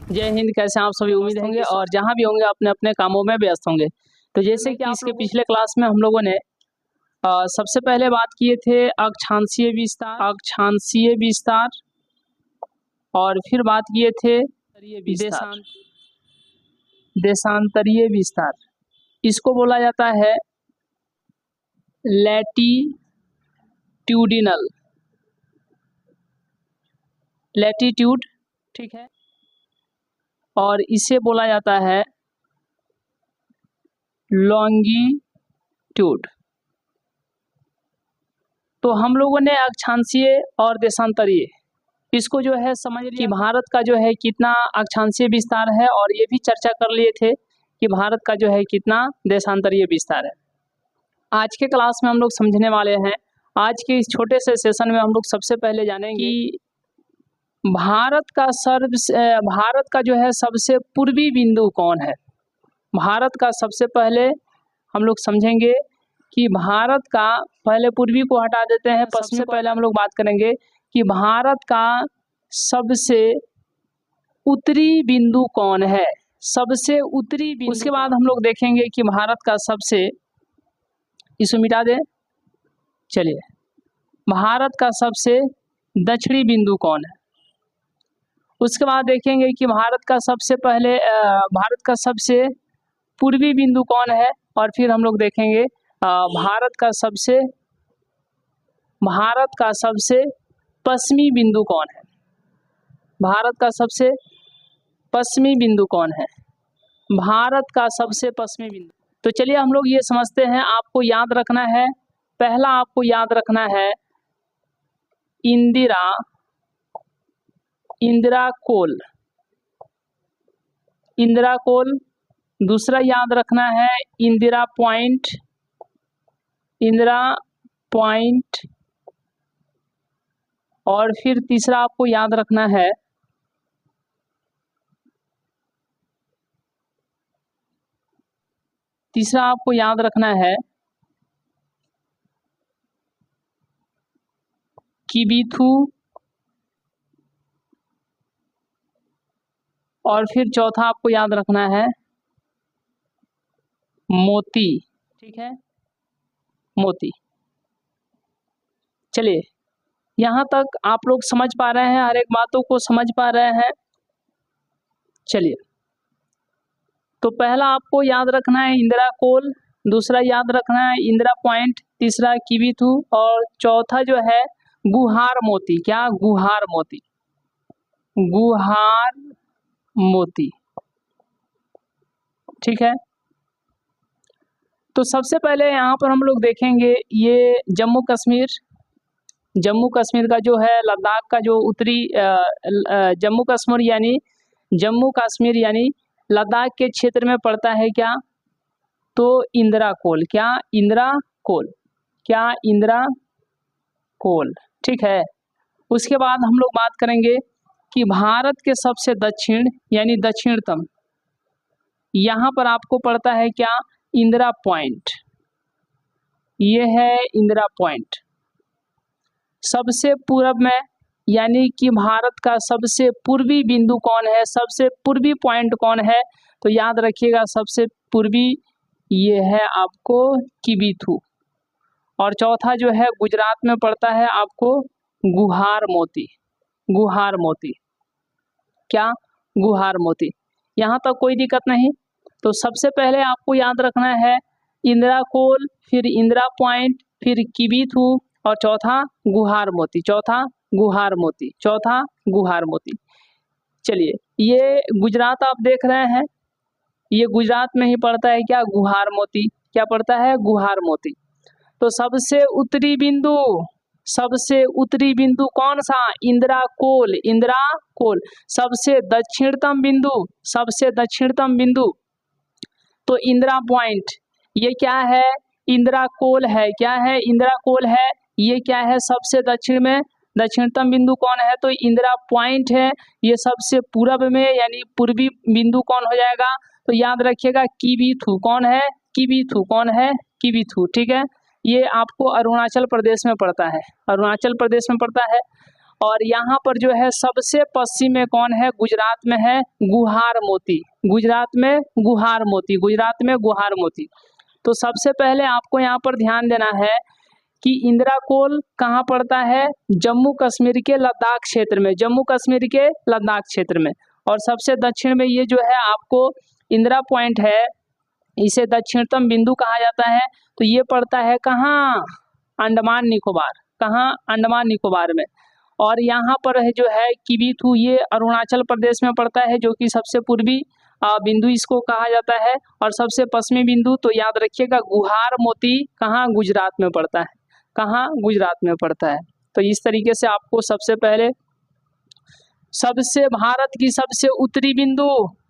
जय हिंद। कैसे आप सभी? उम्मीद होंगे और जहां भी होंगे अपने अपने कामों में व्यस्त होंगे। तो जैसे कि इसके पिछले क्लास में हम लोगों ने सबसे पहले बात किए थे अक्षांशीय विस्तार और फिर बात किए थे देशांतरीय विस्तार। इसको बोला जाता है लैटीट्यूड, ठीक है, और इसे बोला जाता है लॉन्गिट्यूड। तो हम लोगों ने अक्षांशीय और देशांतरीय इसको जो है समझ लिया कि भारत का जो है कितना अक्षांशीय विस्तार है, और ये भी चर्चा कर लिए थे कि भारत का जो है कितना देशांतरीय विस्तार है। आज के क्लास में हम लोग समझने वाले हैं, आज के इस छोटे से सेशन में हम लोग सबसे पहले जानेंगे कि भारत का जो है सबसे पूर्वी बिंदु कौन है। भारत का सबसे पहले हम लोग समझेंगे कि भारत का, पहले पूर्वी को हटा देते हैं, सबसे पहले हम लोग बात करेंगे कि भारत का सबसे उत्तरी बिंदु कौन है। सबसे उत्तरी बिंदु, उसके बाद हम लोग देखेंगे कि भारत का सबसे, इसको मिटा दें, चलिए, भारत का सबसे दक्षिणी बिंदु कौन है। उसके बाद देखेंगे कि भारत का सबसे पूर्वी बिंदु कौन है, और फिर हम लोग देखेंगे भारत का सबसे पश्चिमी बिंदु कौन है। भारत का सबसे पश्चिमी बिंदु कौन है, भारत का सबसे पश्चिमी बिंदु। तो चलिए हम लोग ये समझते हैं। आपको याद रखना है, पहला आपको याद रखना है इंदिरा कोल। दूसरा याद रखना है इंदिरा पॉइंट, और फिर तीसरा आपको याद रखना है किबिथु, और फिर चौथा आपको याद रखना है मोती, ठीक है, मोती। चलिए, यहाँ तक आप लोग समझ पा रहे हैं, हर एक बातों को समझ पा रहे हैं। चलिए, तो पहला आपको याद रखना है इंदिरा कोल, दूसरा याद रखना है इंदिरा पॉइंट, तीसरा किबिथु, और चौथा जो है गुहार मोती। क्या? गुहार मोती, ठीक है। तो सबसे पहले यहाँ पर हम लोग देखेंगे ये जम्मू कश्मीर का जो है, लद्दाख का जो उत्तरी जम्मू कश्मीर यानी लद्दाख के क्षेत्र में पड़ता है। क्या? तो इंदिरा कोल, ठीक है। उसके बाद हम लोग बात करेंगे कि भारत के सबसे दक्षिण यानी दक्षिणतम, यहाँ पर आपको पड़ता है क्या? इंदिरा पॉइंट। ये है इंदिरा पॉइंट। सबसे पूर्व में यानी कि भारत का सबसे पूर्वी बिंदु कौन है, सबसे पूर्वी पॉइंट कौन है, तो याद रखिएगा सबसे पूर्वी ये है आपको किबिथु, और चौथा जो है गुजरात में पड़ता है आपको गुहार मोती। क्या? गुहार मोती। यहाँ तक कोई दिक्कत नहीं। तो सबसे पहले आपको याद रखना है इंदिरा कोल, फिर इंदिरा पॉइंट, फिर किबिथु, और चौथा गुहार मोती। चलिए, ये गुजरात आप देख रहे हैं, ये गुजरात में ही पड़ता है। क्या? गुहार मोती। क्या पड़ता है? गुहार मोती। तो सबसे उत्तरी बिंदु कौन सा? इंदिरा कोल। सबसे दक्षिणतम बिंदु तो इंदिरा पॉइंट। ये क्या है? इंदिरा कोल है। क्या है? इंदिरा कोल है। ये क्या है? सबसे दक्षिण में दक्षिणतम बिंदु कौन है? तो इंदिरा पॉइंट है। ये सबसे पूर्व में यानी पूर्वी बिंदु कौन हो जाएगा? तो याद रखिएगा किबिथु। कौन है? किबिथु, ठीक है। ये आपको अरुणाचल प्रदेश में पड़ता है। और यहाँ पर जो है सबसे पश्चिम में कौन है, गुजरात में है गुहार मोती, गुजरात में गुहार मोती, गुजरात में गुहार मोती। तो सबसे पहले आपको यहाँ पर ध्यान देना है कि इंद्राकोल कहाँ पड़ता है, जम्मू कश्मीर के लद्दाख क्षेत्र में, जम्मू कश्मीर के लद्दाख क्षेत्र में। और सबसे दक्षिण में ये जो है आपको इंदिरा पॉइंट है, इसे दक्षिणतम बिंदु कहा जाता है। तो ये पड़ता है कहाँ, अंडमान निकोबार, कहाँ, अंडमान निकोबार में। और यहाँ पर है जो है किबीथू, ये अरुणाचल प्रदेश में पड़ता है, जो कि सबसे पूर्वी बिंदु इसको कहा जाता है। और सबसे पश्चिमी बिंदु तो याद रखिएगा गुहार मोती कहाँ, गुजरात में पड़ता है, कहाँ, गुजरात में पड़ता है। तो इस तरीके से आपको सबसे पहले भारत की सबसे उत्तरी बिंदु,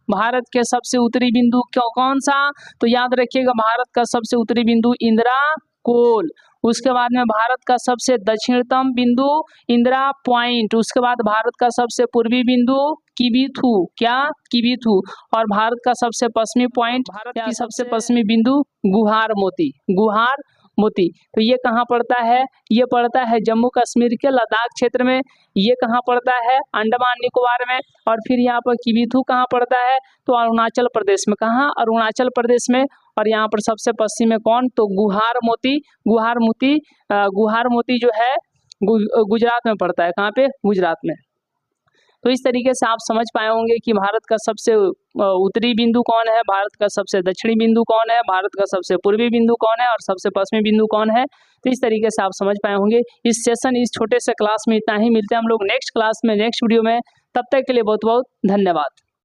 भारत के सबसे उत्तरी बिंदु कौन सा, तो याद रखिएगा भारत का सबसे उत्तरी बिंदु इंदिराकोल। उसके बाद में भारत का सबसे दक्षिणतम बिंदु इंदिरा पॉइंट। उसके बाद भारत का सबसे पूर्वी बिंदु किबीथू, क्या, किबीथू। और भारत का सबसे पश्चिमी पॉइंट, भारत की सबसे पश्चिमी बिंदु गुहार मोती, गुहार मोती। तो ये कहाँ पड़ता है, ये पड़ता है जम्मू कश्मीर के लद्दाख क्षेत्र में। ये कहाँ पड़ता है, अंडमान निकोबार में। और फिर यहाँ पर किबीथू कहाँ पड़ता है, तो अरुणाचल प्रदेश में, कहाँ, अरुणाचल प्रदेश में। और यहाँ पर सबसे पश्चिम में कौन, तो गुहार मोती, गुहार मोती, गुहार मोती जो है गुजरात में पड़ता है, कहाँ पे, गुजरात में। तो इस तरीके से आप समझ पाए होंगे कि भारत का सबसे उत्तरी बिंदु कौन है, भारत का सबसे दक्षिणी बिंदु कौन है, भारत का सबसे पूर्वी बिंदु कौन है और सबसे पश्चिमी बिंदु कौन है। तो इस तरीके से आप समझ पाए होंगे। इस सेशन, इस छोटे से क्लास में इतना ही। मिलते हैं हम लोग नेक्स्ट क्लास में, नेक्स्ट वीडियो में। तब तक के लिए बहुत बहुत धन्यवाद।